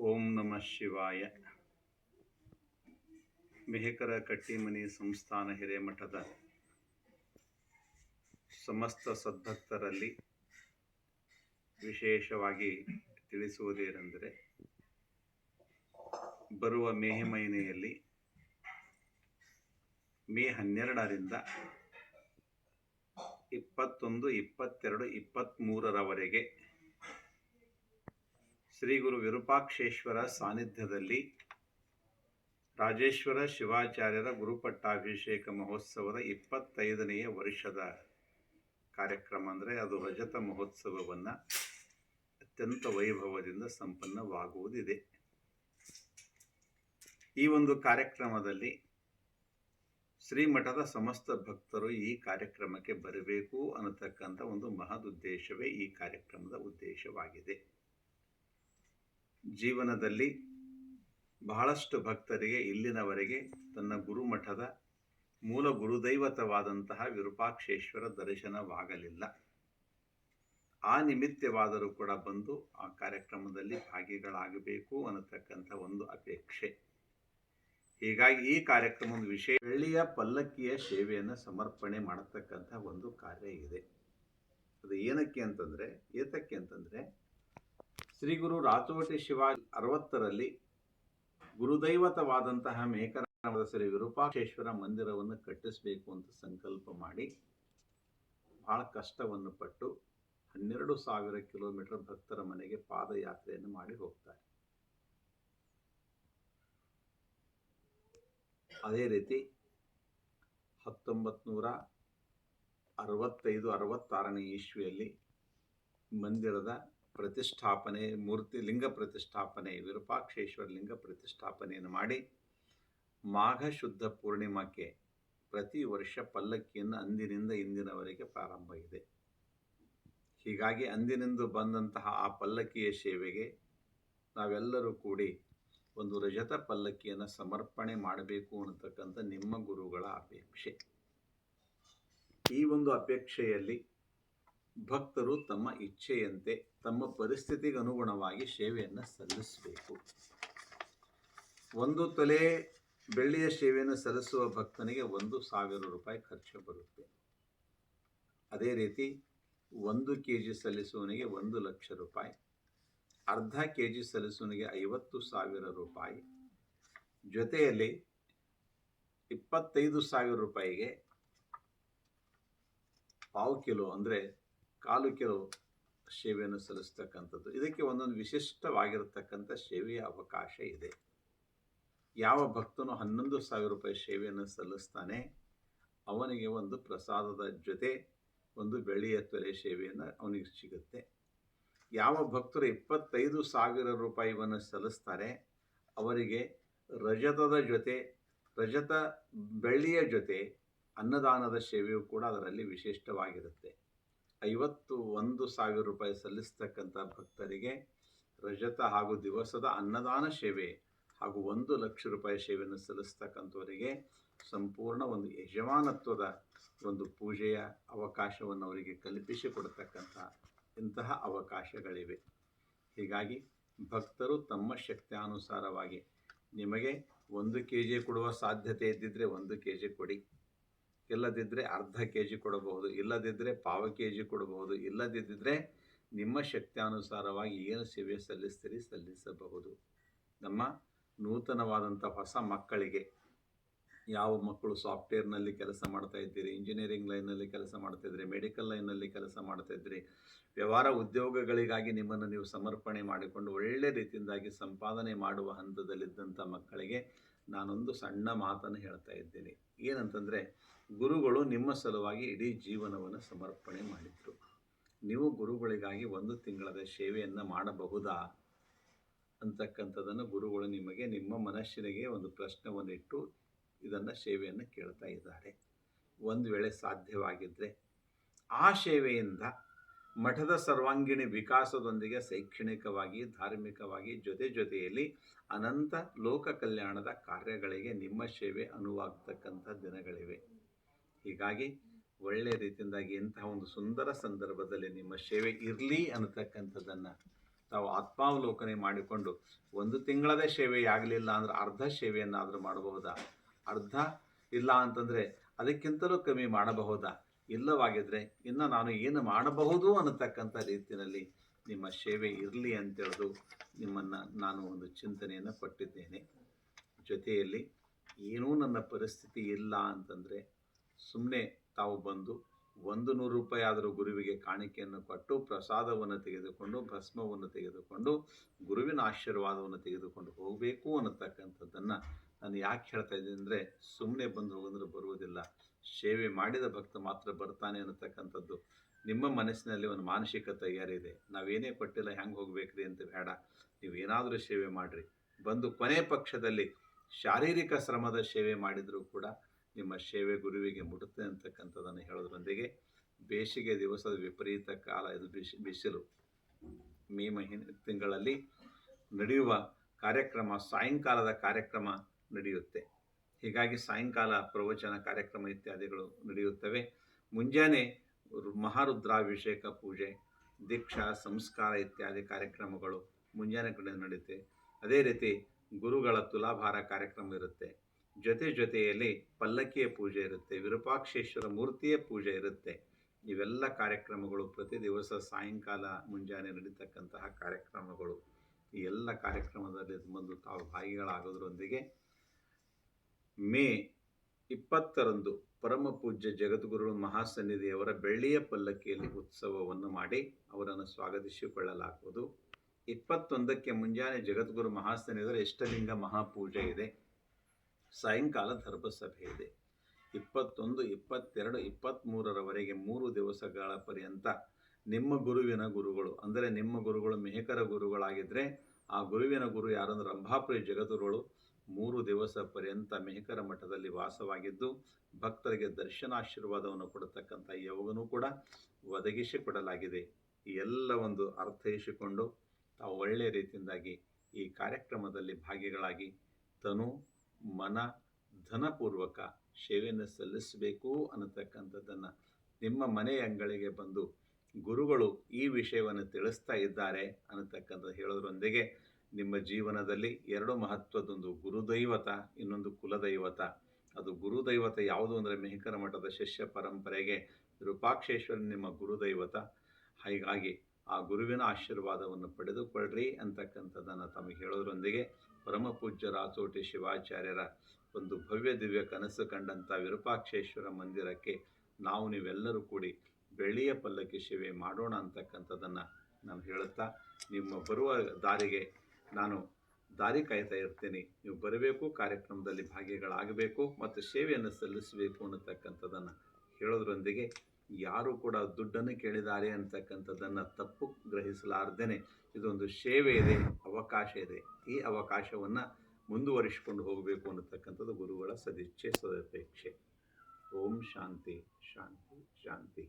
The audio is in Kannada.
ಓಂ ನಮಃ ಶಿವಾಯ. ಮೆಹಕರ ಕಟ್ಟಿಮನಿ ಸಂಸ್ಥಾನ ಹಿರೇಮಠದ ಸಮಸ್ತ ಸದ್ಭಕ್ತರಲ್ಲಿ ವಿಶೇಷವಾಗಿ ತಿಳಿಸುವುದೇನೆಂದರೆ, ಬರುವ ಮೇ ಮಹಿನೆಯಲ್ಲಿ ಮೇ 12ರಿಂದ 21, 22, 23ರವರೆಗೆ ಶ್ರೀ ಗುರು ವಿರೂಪಾಕ್ಷೇಶ್ವರ ಸಾನ್ನಿಧ್ಯದಲ್ಲಿ ರಾಜೇಶ್ವರ ಶಿವಾಚಾರ್ಯರ ಗುರುಪಟ್ಟಾಭಿಷೇಕ ಮಹೋತ್ಸವದ 25ನೆಯ ವರ್ಷದ ಕಾರ್ಯಕ್ರಮ ಅಂದರೆ ಅದು ರಜತ ಮಹೋತ್ಸವವನ್ನು ಅತ್ಯಂತ ವೈಭವದಿಂದ ಸಂಪನ್ನವಾಗುವುದಿದೆ. ಈ ಒಂದು ಕಾರ್ಯಕ್ರಮದಲ್ಲಿ ಶ್ರೀಮಠದ ಸಮಸ್ತ ಭಕ್ತರು ಈ ಕಾರ್ಯಕ್ರಮಕ್ಕೆ ಬರಬೇಕು ಅನ್ನತಕ್ಕಂಥ ಒಂದು ಮಹದುದ್ದೇಶವೇ ಈ ಕಾರ್ಯಕ್ರಮದ ಉದ್ದೇಶವಾಗಿದೆ. ಜೀವನದಲ್ಲಿ ಬಹಳಷ್ಟು ಭಕ್ತರಿಗೆ ಇಲ್ಲಿನವರೆಗೆ ತನ್ನ ಗುರುಮಠದ ಮೂಲ ಗುರುದೈವತವಾದಂತಹ ವಿರೂಪಾಕ್ಷೇಶ್ವರ ದರ್ಶನವಾಗಲಿಲ್ಲ. ಆ ನಿಮಿತ್ತವಾದರೂ ಕೂಡ ಬಂದು ಆ ಕಾರ್ಯಕ್ರಮದಲ್ಲಿ ಭಾಗಿಗಳಾಗಬೇಕು ಅನ್ನತಕ್ಕಂಥ ಒಂದು ಅಪೇಕ್ಷೆ. ಹೀಗಾಗಿ ಈ ಕಾರ್ಯಕ್ರಮದ ವಿಷಯ ಬೆಳ್ಳಿಯ ಪಲ್ಲಕ್ಕಿಯ ಸೇವೆಯನ್ನು ಸಮರ್ಪಣೆ ಮಾಡತಕ್ಕಂಥ ಒಂದು ಕಾರ್ಯ ಇದೆ. ಅದು ಏತಕ್ಕೆ ಅಂತಂದರೆ ಶ್ರೀ ಗುರು ರಾಚೋಟಿ ಶಿವಾಜಿ 60ರಲ್ಲಿ ಗುರುದೈವತವಾದಂತಹ ಮೇಕರಾಮದ ಶ್ರೀ ವಿರೂಪಾಕ್ಷೇಶ್ವರ ಮಂದಿರವನ್ನು ಕಟ್ಟಿಸಬೇಕು ಅಂತ ಸಂಕಲ್ಪ ಮಾಡಿ ಬಹಳ ಕಷ್ಟವನ್ನು ಪಟ್ಟು 12,000 ಕಿಲೋಮೀಟರ್ ಭಕ್ತರ ಮನೆಗೆ ಪಾದಯಾತ್ರೆಯನ್ನು ಮಾಡಿ ಹೋಗ್ತಾರೆ. ಅದೇ ರೀತಿ 1965-66ನೇ ಇಸ್ವಿಯಲ್ಲಿ ಮಂದಿರದ ಪ್ರತಿಷ್ಠಾಪನೆ, ಲಿಂಗ ಪ್ರತಿಷ್ಠಾಪನೆ, ವಿರೂಪಾಕ್ಷೇಶ್ವರ ಲಿಂಗ ಪ್ರತಿಷ್ಠಾಪನೆಯನ್ನು ಮಾಡಿ ಮಾಘ ಶುದ್ಧ ಪೂರ್ಣಿಮಕ್ಕೆ ಪ್ರತಿ ವರ್ಷ ಪಲ್ಲಕ್ಕಿಯನ್ನು ಅಂದಿನಿಂದ ಇಂದಿನವರೆಗೆ ಪ್ರಾರಂಭ ಇದೆ. ಹೀಗಾಗಿ ಅಂದಿನಿಂದ ಬಂದಂತಹ ಆ ಪಲ್ಲಕ್ಕಿಯ ಸೇವೆಗೆ ನಾವೆಲ್ಲರೂ ಕೂಡಿ ಒಂದು ರಜತ ಪಲ್ಲಕ್ಕಿಯನ್ನು ಸಮರ್ಪಣೆ ಮಾಡಬೇಕು ಅನ್ನತಕ್ಕಂಥ ನಿಮ್ಮ ಗುರುಗಳ ಅಪೇಕ್ಷೆ. ಈ ಒಂದು ಅಪೇಕ್ಷೆಯಲ್ಲಿ ಭಕ್ತರು ತಮ್ಮ ಇಚ್ಛೆಯಂತೆ ತಮ್ಮ ಪರಿಸ್ಥಿತಿಗೆ ಅನುಗುಣವಾಗಿ ಸೇವೆಯನ್ನು ಸಲ್ಲಿಸಬೇಕು. 1 ತೊಲೆ ಬೆಳ್ಳಿಯ ಸೇವೆಯನ್ನು ಸಲ್ಲಿಸುವ ಭಕ್ತನಿಗೆ 1,000 ರೂಪಾಯಿ ಖರ್ಚು ಬರುತ್ತೆ. ಅದೇ ರೀತಿ 1 kg ಸಲ್ಲಿಸುವವನಿಗೆ 1 ಲಕ್ಷ ರೂಪಾಯಿ, ಅರ್ಧ kg ಸಲ್ಲಿಸುವವನಿಗೆ 50,000 ರೂಪಾಯಿ, ಜೊತೆಯಲ್ಲಿ 25,000 ರೂಪಾಯಿಗೆ 1/4 ಕಿಲೋ ಅಂದರೆ 1/4 ಕಿಲೋ ಸೇವೆಯನ್ನು ಸಲ್ಲಿಸ್ತಕ್ಕಂಥದ್ದು. ಇದಕ್ಕೆ ಒಂದೊಂದು ವಿಶಿಷ್ಟವಾಗಿರತಕ್ಕಂಥ ಸೇವೆಯ ಅವಕಾಶ ಇದೆ. ಯಾವ ಭಕ್ತನು 11,000 ರೂಪಾಯಿ ಸೇವೆಯನ್ನು ಸಲ್ಲಿಸ್ತಾನೆ ಅವನಿಗೆ ಒಂದು ಪ್ರಸಾದದ ಜೊತೆ 1 ಬೆಳ್ಳಿಯ ತೊಲೆ ಸೇವೆಯನ್ನು ಅವನಿಗೆ ಸಿಗುತ್ತೆ. ಯಾವ ಭಕ್ತರು 25,000 ರೂಪಾಯಿಯನ್ನು ಸಲ್ಲಿಸ್ತಾರೆ ಅವರಿಗೆ ರಜತ ಬೆಳ್ಳಿಯ ಜೊತೆ ಅನ್ನದಾನದ ಸೇವೆಯು ಕೂಡ ಅದರಲ್ಲಿ ವಿಶಿಷ್ಟವಾಗಿರುತ್ತೆ. 51,000 ರೂಪಾಯಿ ಸಲ್ಲಿಸ್ತಕ್ಕಂಥ ಭಕ್ತರಿಗೆ ರಜತ ಹಾಗೂ ದಿವಸದ ಅನ್ನದಾನ ಸೇವೆ ಹಾಗೂ 1 ಲಕ್ಷ ರೂಪಾಯಿ ಸೇವೆಯನ್ನು ಸಲ್ಲಿಸ್ತಕ್ಕಂಥವರಿಗೆ ಸಂಪೂರ್ಣ ಒಂದು ಯಜಮಾನತ್ವದ ಒಂದು ಪೂಜೆಯ ಅವಕಾಶವನ್ನು ಅವರಿಗೆ ಕಲ್ಪಿಸಿಕೊಡ್ತಕ್ಕಂಥ ಇಂತಹ ಅವಕಾಶಗಳಿವೆ. ಹೀಗಾಗಿ ಭಕ್ತರು ತಮ್ಮ ಶಕ್ತಿಯಾನುಸಾರವಾಗಿ ನಿಮಗೆ 1 kg ಕೊಡುವ ಸಾಧ್ಯತೆ ಇದ್ದಿದ್ದರೆ 1 kg ಕೊಡಿ, ಇಲ್ಲದಿದ್ದರೆ ಅರ್ಧ kg ಕೊಡಬಹುದು, ಇಲ್ಲದಿದ್ದರೆ 1/4 kg ಕೊಡಬಹುದು, ಇಲ್ಲದಿದ್ದರೆ ನಿಮ್ಮ ಶಕ್ತಿಯಾನುಸಾರವಾಗಿ ಏನು ಸೇವೆ ಸಲ್ಲಿಸಬಹುದು. ನಮ್ಮ ನೂತನವಾದಂಥ ಹೊಸ ಮಕ್ಕಳಿಗೆ, ಯಾವ ಮಕ್ಕಳು ಸಾಫ್ಟ್ವೇರ್ನಲ್ಲಿ ಕೆಲಸ ಮಾಡ್ತಾ ಇದ್ದೀರಿ, ಇಂಜಿನಿಯರಿಂಗ್ ಲೈನಲ್ಲಿ ಕೆಲಸ ಮಾಡ್ತಾ ಇದ್ದೀರಿ, ಮೆಡಿಕಲ್ ಲೈನಲ್ಲಿ ಕೆಲಸ ಮಾಡ್ತಾ ಇದ್ದೀರಿ, ವ್ಯವಹಾರ ಉದ್ಯೋಗಗಳಿಗಾಗಿ ನಿಮ್ಮನ್ನು ನೀವು ಸಮರ್ಪಣೆ ಮಾಡಿಕೊಂಡು ಒಳ್ಳೆ ರೀತಿಯಿಂದಾಗಿ ಸಂಪಾದನೆ ಮಾಡುವ ಹಂತದಲ್ಲಿದ್ದಂಥ ಮಕ್ಕಳಿಗೆ ನಾನೊಂದು ಸಣ್ಣ ಮಾತನ್ನು ಹೇಳ್ತಾ ಇದ್ದೇನೆ. ಏನಂತಂದರೆ, ಗುರುಗಳು ನಿಮ್ಮ ಸಲುವಾಗಿ ಇಡೀ ಜೀವನವನ್ನು ಸಮರ್ಪಣೆ ಮಾಡಿದರು. ನೀವು ಗುರುಗಳಿಗಾಗಿ 1 ತಿಂಗಳ ಸೇವೆಯನ್ನು ಮಾಡಬಹುದಾ ಅಂತಕ್ಕಂಥದ್ದನ್ನು ಗುರುಗಳು ನಿಮಗೆ ನಿಮ್ಮ ಮನಸ್ಸಿನಿಗೆ ಒಂದು ಪ್ರಶ್ನೆಯನ್ನಿಟ್ಟು ಇದನ್ನು ಸೇವೆಯನ್ನು ಕೇಳ್ತಾ ಇದ್ದಾರೆ. ಒಂದು ವೇಳೆ ಸಾಧ್ಯವಾಗಿದ್ದರೆ ಆ ಸೇವೆಯಿಂದ ಮಠದ ಸರ್ವಾಂಗೀಣ ವಿಕಾಸದೊಂದಿಗೆ ಶೈಕ್ಷಣಿಕವಾಗಿ, ಧಾರ್ಮಿಕವಾಗಿ, ಜೊತೆಯಲ್ಲಿ ಅನಂತ ಲೋಕ ಕಲ್ಯಾಣದ ಕಾರ್ಯಗಳಿಗೆ ನಿಮ್ಮ ಸೇವೆ ಅನುವಾಗತಕ್ಕಂಥ ದಿನಗಳಿವೆ. ಹೀಗಾಗಿ ಒಳ್ಳೆಯ ರೀತಿಯಿಂದಾಗಿ ಇಂತಹ ಒಂದು ಸುಂದರ ಸಂದರ್ಭದಲ್ಲಿ ನಿಮ್ಮ ಸೇವೆ ಇರಲಿ ಅನ್ನತಕ್ಕಂಥದ್ದನ್ನು ತಾವು ಆತ್ಮಾವಲೋಕನೆ ಮಾಡಿಕೊಂಡು 1 ತಿಂಗಳದೇ ಸೇವೆ ಆಗಲಿಲ್ಲ ಅಂದ್ರೆ ಅರ್ಧ ಸೇವೆಯನ್ನಾದರೂ ಮಾಡಬಹುದಾ? ಅರ್ಧ ಇಲ್ಲ ಅಂತಂದರೆ ಅದಕ್ಕಿಂತಲೂ ಕಮ್ಮಿ ಮಾಡಬಹುದಾ? ಇಲ್ಲವಾಗಿದ್ದರೆ ಇನ್ನು ನಾನು ಏನು ಮಾಡಬಹುದು ಅನ್ನತಕ್ಕಂಥ ರೀತಿಯಲ್ಲಿ ನಿಮ್ಮ ಸೇವೆ ಇರಲಿ ಅಂತೇಳಿದು ನಿಮ್ಮನ್ನು ನಾನು ಒಂದು ಚಿಂತನೆಯನ್ನು ಕೊಟ್ಟಿದ್ದೇನೆ. ಜೊತೆಯಲ್ಲಿ ಏನೂ ನನ್ನ ಪರಿಸ್ಥಿತಿ ಇಲ್ಲ ಅಂತಂದರೆ ಸುಮ್ಮನೆ ತಾವು ಬಂದು 100 ರೂಪಾಯಿ ಆದರೂ ಗುರುವಿಗೆ ಕಾಣಿಕೆಯನ್ನು ಕೊಟ್ಟು ಪ್ರಸಾದವನ್ನು ತೆಗೆದುಕೊಂಡು ಭಸ್ಮವನ್ನು ತೆಗೆದುಕೊಂಡು ಗುರುವಿನ ಆಶೀರ್ವಾದವನ್ನು ತೆಗೆದುಕೊಂಡು ಹೋಗಬೇಕು ಅನ್ನತಕ್ಕಂಥದ್ದನ್ನು ನಾನು ಯಾಕೆ ಹೇಳ್ತಾ ಇದ್ದೀನಿ ಅಂದರೆ ಸುಮ್ಮನೆ ಬಂದು ಹೋಗಂದ್ರೆ ಬರುವುದಿಲ್ಲ, ಸೇವೆ ಮಾಡಿದ ಭಕ್ತ ಮಾತ್ರ ಬರ್ತಾನೆ ಅನ್ನತಕ್ಕಂಥದ್ದು ನಿಮ್ಮ ಮನಸ್ಸಿನಲ್ಲಿ ಒಂದು ಮಾನಸಿಕ ತಯಾರಿ ಇದೆ. ನಾವೇನೇ ಕೊಟ್ಟಿಲ್ಲ ಹೆಂಗೆ ಹೋಗ್ಬೇಕ್ರಿ ಅಂತ ಬೇಡ, ನೀವೇನಾದರೂ ಸೇವೆ ಮಾಡಿರಿ, ಬಂದು ಕೊನೆ ಪಕ್ಷದಲ್ಲಿ ಶಾರೀರಿಕ ಶ್ರಮದ ಸೇವೆ ಮಾಡಿದರೂ ಕೂಡ ನಿಮ್ಮ ಸೇವೆ ಗುರುವಿಗೆ ಮುಡುತ್ತೆ ಅಂತಕ್ಕಂಥದ್ದನ್ನು ಹೇಳೋದ್ರೊಂದಿಗೆ ಬೇಸಿಗೆ ದಿವಸದ ವಿಪರೀತ ಕಾಲ ಇದು, ಬಿಸಿಲು, ಮೇ ತಿಂಗಳಲ್ಲಿ ನಡೆಯುವ ಕಾರ್ಯಕ್ರಮ ಸಾಯಂಕಾಲದ ಕಾರ್ಯಕ್ರಮ ನಡೆಯುತ್ತೆ. ಹೀಗಾಗಿ ಸಾಯಂಕಾಲ ಪ್ರವಚನ ಕಾರ್ಯಕ್ರಮ ಇತ್ಯಾದಿಗಳು ನಡೆಯುತ್ತವೆ. ಮುಂಜಾನೆ ಮಹಾರುದ್ರಾಭಿಷೇಕ ಪೂಜೆ, ದೀಕ್ಷಾ ಸಂಸ್ಕಾರ ಇತ್ಯಾದಿ ಕಾರ್ಯಕ್ರಮಗಳು ಮುಂಜಾನೆ ಕಡೆ ನಡೆಯುತ್ತೆ. ಅದೇ ರೀತಿ ಗುರುಗಳ ತುಲಾಭಾರ ಕಾರ್ಯಕ್ರಮ ಇರುತ್ತೆ. ಜೊತೆಯಲ್ಲಿ ಪಲ್ಲಕ್ಕಿಯ ಪೂಜೆ ಇರುತ್ತೆ, ವಿರೂಪಾಕ್ಷೇಶ್ವರ ಮೂರ್ತಿಯ ಪೂಜೆ ಇರುತ್ತೆ. ಇವೆಲ್ಲ ಕಾರ್ಯಕ್ರಮಗಳು ಪ್ರತಿ ದಿವಸ ಸಾಯಂಕಾಲ ಮುಂಜಾನೆ ನಡೀತಕ್ಕಂತಹ ಕಾರ್ಯಕ್ರಮಗಳು. ಈ ಎಲ್ಲ ಕಾರ್ಯಕ್ರಮದಲ್ಲಿ ಬಂದು ತಾವು ಭಾಗಿಗಳಾಗೋದ್ರೊಂದಿಗೆ ಮೇ 20ರಂದು ಪರಮ ಪೂಜ್ಯ ಜಗದ್ಗುರುಗಳು ಮಹಾಸನ್ನಿಧಿಯವರ ಬೆಳ್ಳಿಯ ಪಲ್ಲಕ್ಕಿಯಲ್ಲಿ ಉತ್ಸವವನ್ನು ಮಾಡಿ ಅವರನ್ನು ಸ್ವಾಗತಿಸಿಕೊಳ್ಳಲಾಗುವುದು. 21ಕ್ಕೆ ಮುಂಜಾನೆ ಜಗದ್ಗುರು ಮಹಾಸನ್ನಿಧಿಯವರ ಇಷ್ಟಲಿಂಗ ಮಹಾಪೂಜೆ ಇದೆ. ಸಾಯಂಕಾಲ ಧರ್ಮಸಭೆ ಇದೆ. 21, 22, 23ರವರೆಗೆ 3 ದಿವಸಗಳ ಪರ್ಯಂತ ನಿಮ್ಮ ಗುರುವಿನ ಗುರುಗಳು ಅಂದರೆ ನಿಮ್ಮ ಗುರುಗಳು ಮೆಹಕರ ಗುರುಗಳಾಗಿದ್ದರೆ ಆ ಗುರುವಿನ ಗುರು ಯಾರಂದ್ರೆ ರಂಭಾಪುರಿ ಜಗದ್ಗುರುಗಳು 3 ದಿವಸ ಪರ್ಯಂತ ಮೆಹಕರ ಮಠದಲ್ಲಿ ವಾಸವಾಗಿದ್ದು ಭಕ್ತರಿಗೆ ದರ್ಶನಾಶೀರ್ವಾದವನ್ನು ಕೊಡತಕ್ಕಂಥ ಯೋಗನೂ ಕೂಡ ಒದಗಿಸಿಕೊಡಲಾಗಿದೆ. ಈ ಎಲ್ಲ ಒಂದು ಅರ್ಥೈಸಿಕೊಂಡು ತಾವು ಒಳ್ಳೆಯ ರೀತಿಯಿಂದಾಗಿ ಈ ಕಾರ್ಯಕ್ರಮದಲ್ಲಿ ಭಾಗಿಗಳಾಗಿ ತನು ಮನ ಧನಪೂರ್ವಕ ಸೇವೆಯನ್ನು ಸಲ್ಲಿಸಬೇಕು ಅನ್ನತಕ್ಕಂಥದ್ದನ್ನು ನಿಮ್ಮ ಮನೆ ಅಂಗಳಿಗೆ ಬಂದು ಗುರುಗಳು ಈ ವಿಷಯವನ್ನು ತಿಳಿಸ್ತಾ ಇದ್ದಾರೆ ಅನ್ನತಕ್ಕಂಥದ್ದು ಹೇಳೋದ್ರೊಂದಿಗೆ ನಿಮ್ಮ ಜೀವನದಲ್ಲಿ 2 ಮಹತ್ವದೊಂದು ಗುರುದೈವತ, ಇನ್ನೊಂದು ಕುಲದೈವತ. ಅದು ಗುರುದೈವತ ಯಾವುದು ಅಂದರೆ ಮೆಹಕರ ಮಠದ ಶಿಷ್ಯ ಪರಂಪರೆಗೆ ವಿರೂಪಾಕ್ಷೇಶ್ವರನ ನಿಮ್ಮ ಗುರುದೈವತ. ಹೀಗಾಗಿ ಆ ಗುರುವಿನ ಆಶೀರ್ವಾದವನ್ನು ಪಡೆದುಕೊಳ್ಳ್ರಿ ಅಂತಕ್ಕಂಥದ್ದನ್ನು ತಮಗೆ ಹೇಳೋದ್ರೊಂದಿಗೆ ಪರಮ ಪೂಜ್ಯ ರಾಚೋಟಿ ಶಿವಾಚಾರ್ಯರ ಒಂದು ಭವ್ಯ ದಿವ್ಯ ಕನಸು ಕಂಡಂಥ ವಿರೂಪಾಕ್ಷೇಶ್ವರ ಮಂದಿರಕ್ಕೆ ನಾವು ನೀವೆಲ್ಲರೂ ಕೂಡಿ ಬೆಳ್ಳಿಯ ಪಲ್ಲಕ್ಕಿ ಸೇವೆ ಮಾಡೋಣ ಅಂತಕ್ಕಂಥದ್ದನ್ನು ನಾನು ಹೇಳುತ್ತಾ ನಿಮ್ಮ ಬರುವ ದಾರಿಗೆ ನಾನು ದಾರಿ ಕಾಯ್ತಾ ಇರ್ತೀನಿ. ನೀವು ಬರಬೇಕು, ಕಾರ್ಯಕ್ರಮದಲ್ಲಿ ಭಾಗಿಗಳಾಗಬೇಕು ಮತ್ತು ಸೇವೆಯನ್ನು ಸಲ್ಲಿಸಬೇಕು ಅನ್ನತಕ್ಕಂಥದ್ದನ್ನು ಹೇಳೋದ್ರೊಂದಿಗೆ ಯಾರು ಕೂಡ ದುಡ್ಡನ್ನು ಕೇಳಿದ್ದಾರೆ ಅಂತಕ್ಕಂಥದ್ದನ್ನು ತಪ್ಪು ಗ್ರಹಿಸಲಾರ್ದೇನೆ ಇದೊಂದು ಸೇವೆ ಇದೆ, ಅವಕಾಶ ಇದೆ, ಈ ಅವಕಾಶವನ್ನು ಮುಂದುವರಿಸಿಕೊಂಡು ಹೋಗಬೇಕು ಅನ್ನತಕ್ಕಂಥದ್ದು ಗುರುಗಳ ಸದಿಚ್ಛೆ ಸದಪೇಕ್ಷೆ. ಓಂ ಶಾಂತಿ ಶಾಂತಿ ಶಾಂತಿ.